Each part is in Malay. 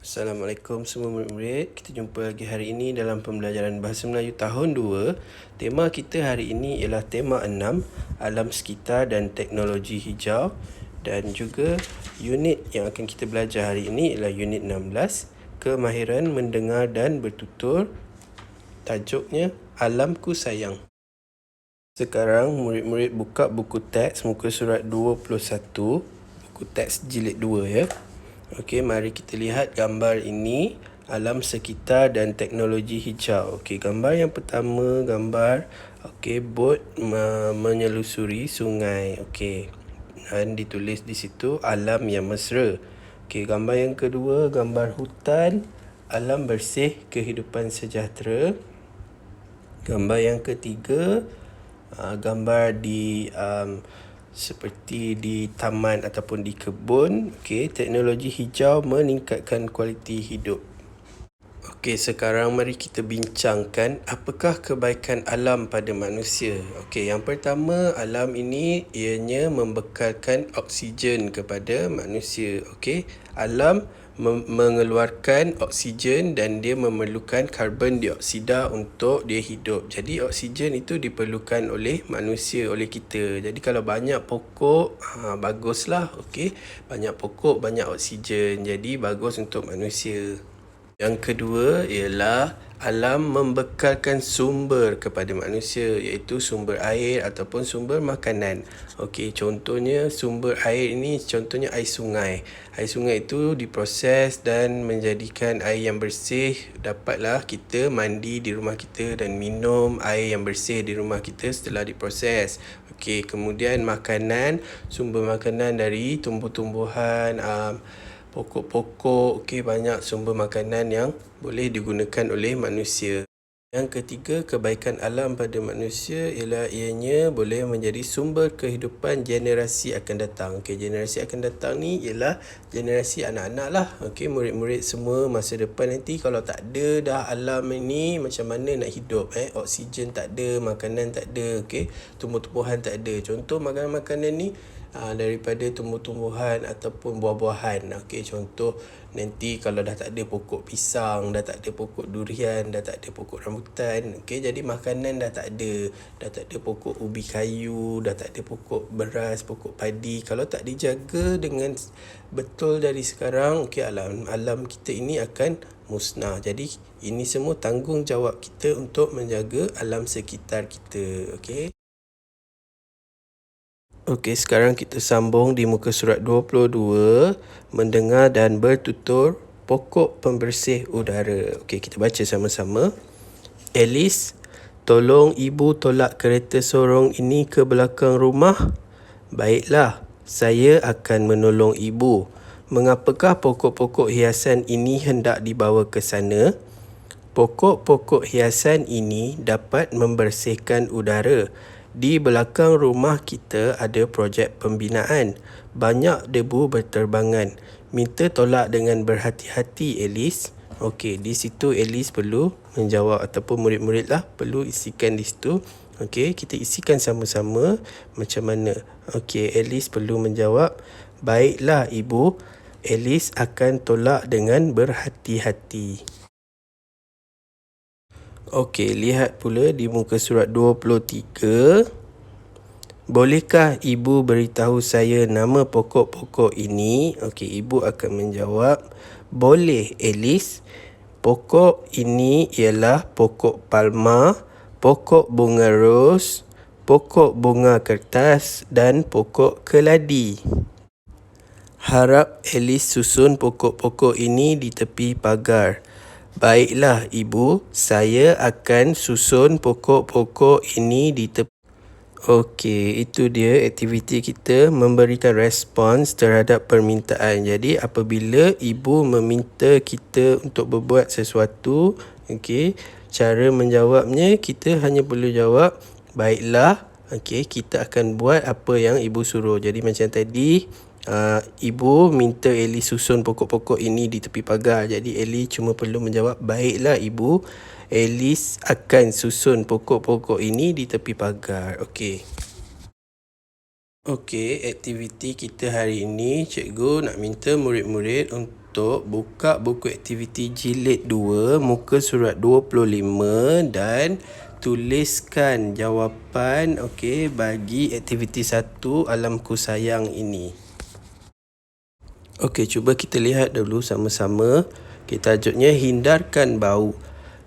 Assalamualaikum semua murid-murid. Kita jumpa lagi hari ini dalam pembelajaran Bahasa Melayu tahun 2. Tema kita hari ini ialah tema 6, Alam Sekitar dan Teknologi Hijau. Dan juga unit yang akan kita belajar hari ini ialah unit 16, Kemahiran Mendengar dan Bertutur. Tajuknya Alamku Sayang. Sekarang murid-murid buka buku teks muka surat 21, buku teks jilid 2 ya. Okey, mari kita lihat gambar ini, alam sekitar dan teknologi hijau. Okey, gambar yang pertama, gambar bot menyelusuri sungai. Okey. Dan ditulis di situ alam yang mesra. Okey, gambar yang kedua, gambar hutan, alam bersih, kehidupan sejahtera. Gambar yang ketiga, gambar di seperti di taman ataupun di kebun. Okey, teknologi hijau meningkatkan kualiti hidup. Okey, sekarang mari kita bincangkan apakah kebaikan alam pada manusia. Okey, yang pertama, alam ini ianya membekalkan oksigen kepada manusia. Okey, alam mengeluarkan oksigen dan dia memerlukan karbon dioksida untuk dia hidup. Jadi oksigen itu diperlukan oleh manusia, oleh kita. Jadi kalau banyak pokok, baguslah. Okey, banyak pokok, banyak oksigen. Jadi bagus untuk manusia. Yang kedua ialah alam membekalkan sumber kepada manusia, iaitu sumber air ataupun sumber makanan. Okey, contohnya sumber air ini, contohnya air sungai. Air sungai itu diproses dan menjadikan air yang bersih. Dapatlah kita mandi di rumah kita dan minum air yang bersih di rumah kita setelah diproses. Okey, kemudian makanan, sumber makanan dari tumbuh-tumbuhan, pokok-pokok. Okey, banyak sumber makanan yang boleh digunakan oleh manusia. Yang ketiga, kebaikan alam pada manusia ialah ianya boleh menjadi sumber kehidupan generasi akan datang. Okey, generasi akan datang ni ialah generasi anak-anak lah. Okey, murid-murid semua masa depan nanti kalau tak ada dah alam ini, macam mana nak hidup? Oksigen tak ada, makanan tak ada, okey, tumbuh-tumbuhan tak ada. Contoh makanan-makanan ni daripada tumbuh-tumbuhan ataupun buah-buahan. Okey, contoh nanti kalau dah tak ada pokok pisang, dah tak ada pokok durian, dah tak ada pokok rambutan, okey, jadi makanan dah tak ada. Dah tak ada pokok ubi kayu, dah tak ada pokok beras, pokok padi. Kalau tak dijaga dengan betul dari sekarang, okey, alam kita ini akan musnah. Jadi ini semua tanggungjawab kita untuk menjaga alam sekitar kita. Okey. Okey, sekarang kita sambung di muka surat 22, mendengar dan bertutur pokok pembersih udara. Okey, kita baca sama-sama. Alice, tolong ibu tolak kereta sorong ini ke belakang rumah. Baiklah, saya akan menolong ibu. Mengapakah pokok-pokok hiasan ini hendak dibawa ke sana? Pokok-pokok hiasan ini dapat membersihkan udara. Di belakang rumah kita ada projek pembinaan. Banyak debu berterbangan. Minta tolak dengan berhati-hati, Alice. Okey, di situ Alice perlu menjawab ataupun murid-murid lah perlu isikan di situ. Okey, kita isikan sama-sama macam mana. Okey, Alice perlu menjawab, baiklah ibu, Alice akan tolak dengan berhati-hati. Okey, lihat pula di muka surat 23. Bolehkah ibu beritahu saya nama pokok-pokok ini? Okey, ibu akan menjawab, boleh Alice. Pokok ini ialah pokok palma, pokok bunga ros, pokok bunga kertas dan pokok keladi. Harap Alice susun pokok-pokok ini di tepi pagar. Baiklah ibu, saya akan susun pokok-pokok ini di tepi. Okey, itu dia aktiviti kita, memberikan respons terhadap permintaan. Jadi apabila ibu meminta kita untuk berbuat sesuatu, okey, cara menjawabnya kita hanya perlu jawab, baiklah, okey, kita akan buat apa yang ibu suruh. Jadi macam tadi, ibu minta Ellie susun pokok-pokok ini di tepi pagar. Jadi Ellie cuma perlu menjawab, baiklah ibu, Alice akan susun pokok-pokok ini di tepi pagar. Okey. Okey, aktiviti kita hari ini, cikgu nak minta murid-murid untuk untuk buka buku aktiviti jilid 2, muka surat 25 dan tuliskan jawapan bagi aktiviti 1 alamku sayang ini. Cuba kita lihat dulu sama-sama. Tajuknya hindarkan bau.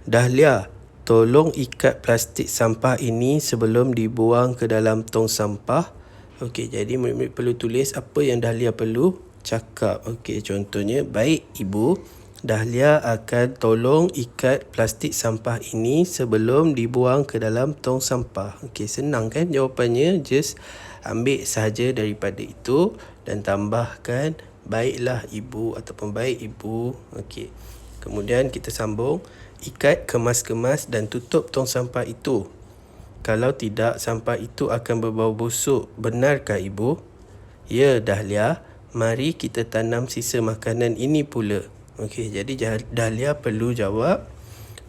Dahlia, tolong ikat plastik sampah ini sebelum dibuang ke dalam tong sampah. Jadi murid-murid perlu tulis apa yang Dahlia perlu cakap. Contohnya, baik ibu, Dahlia akan tolong ikat plastik sampah ini sebelum dibuang ke dalam tong sampah. Senang kan jawapannya? Just ambil sahaja daripada itu dan tambahkan baiklah ibu ataupun baik ibu. Kemudian kita sambung, ikat, kemas-kemas dan tutup tong sampah itu. Kalau tidak, sampah itu akan berbau busuk. Benarkah ibu? Ya, Dahlia. Mari kita tanam sisa makanan ini pula. Jadi Dahlia perlu jawab,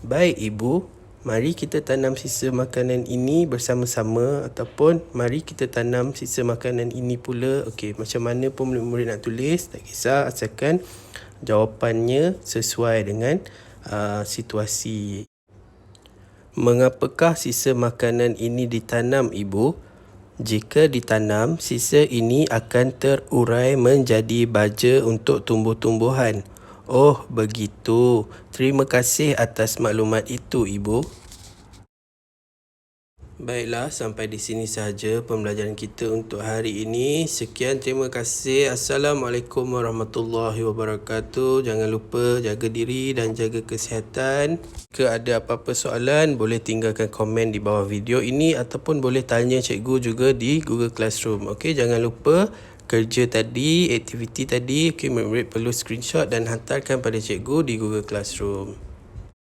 baik ibu, mari kita tanam sisa makanan ini bersama-sama, ataupun mari kita tanam sisa makanan ini pula. Macam mana pun murid-murid nak tulis, tak kisah, asalkan jawapannya sesuai dengan situasi. Mengapakah sisa makanan ini ditanam ibu? Jika ditanam, sisa ini akan terurai menjadi baja untuk tumbuh-tumbuhan. Oh, begitu. Terima kasih atas maklumat itu, ibu. Baiklah, sampai di sini sahaja pembelajaran kita untuk hari ini. Sekian, terima kasih. Assalamualaikum warahmatullahi wabarakatuh. Jangan lupa jaga diri dan jaga kesihatan. Jika ada apa-apa soalan, boleh tinggalkan komen di bawah video ini ataupun boleh tanya cikgu juga di Google Classroom. Jangan lupa kerja tadi, aktiviti tadi, murid-murid perlu screenshot dan hantarkan pada cikgu di Google Classroom.